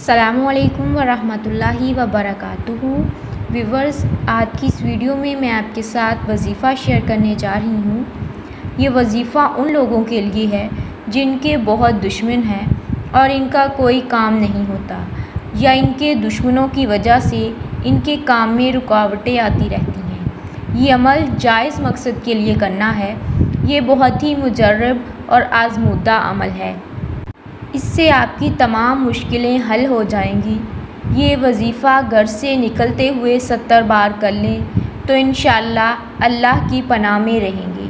अस्सलामुअलैकुम वरहमतुल्लाहि वबरकातुहू। व्यूवर्स, आज की इस वीडियो में मैं आपके साथ वजीफ़ा शेयर करने जा रही हूँ। ये वजीफ़ा उन लोगों के लिए है जिनके बहुत दुश्मन हैं और इनका कोई काम नहीं होता या इनके दुश्मनों की वजह से इनके काम में रुकावटें आती रहती हैं। ये अमल जायज़ मकसद के लिए करना है। ये बहुत ही मुजर्रब और आज़मूदा अमल है। इससे आपकी तमाम मुश्किलें हल हो जाएंगी। ये वजीफ़ा घर से निकलते हुए 70 बार कर लें तो इंशाअल्लाह अल्लाह की पनाह में रहेंगे।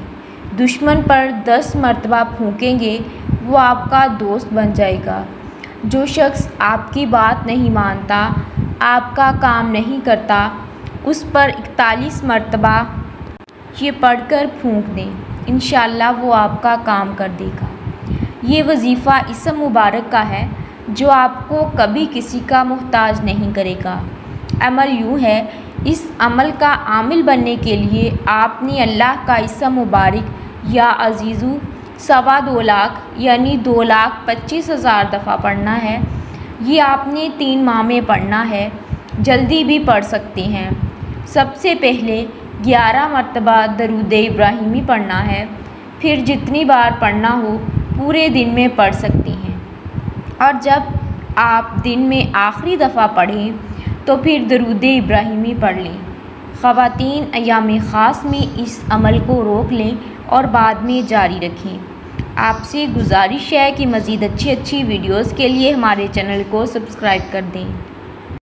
दुश्मन पर 10 मरतबा फूंकेंगे, वो आपका दोस्त बन जाएगा। जो शख्स आपकी बात नहीं मानता, आपका काम नहीं करता, उस पर 41 मरतबा ये पढ़कर फूंक दें, इंशाअल्लाह वो आपका काम कर देगा। ये वजीफ़ा इसम मुबारक का है जो आपको कभी किसी का मोहताज नहीं करेगा। अमल यूँ है, इस अमल का आमिल बनने के लिए आपने अल्लाह का इसम मुबारक या अज़ीज़ू 2.25 लाख यानी 2,25,000 दफ़ा पढ़ना है। ये आपने 3 माह में पढ़ना है, जल्दी भी पढ़ सकते हैं। सबसे पहले 11 मरतबा दरूद इब्राहिमी पढ़ना है, फिर जितनी बार पढ़ना हो पूरे दिन में पढ़ सकती हैं। और जब आप दिन में आखिरी दफ़ा पढ़ें तो फिर दरूद इब्राहिमी पढ़ लें। ख़वातीन अय्याम ख़ास में इस अमल को रोक लें और बाद में जारी रखें। आपसे गुजारिश है कि मज़ीद अच्छी वीडियोज़ के लिए हमारे चैनल को सब्सक्राइब कर दें।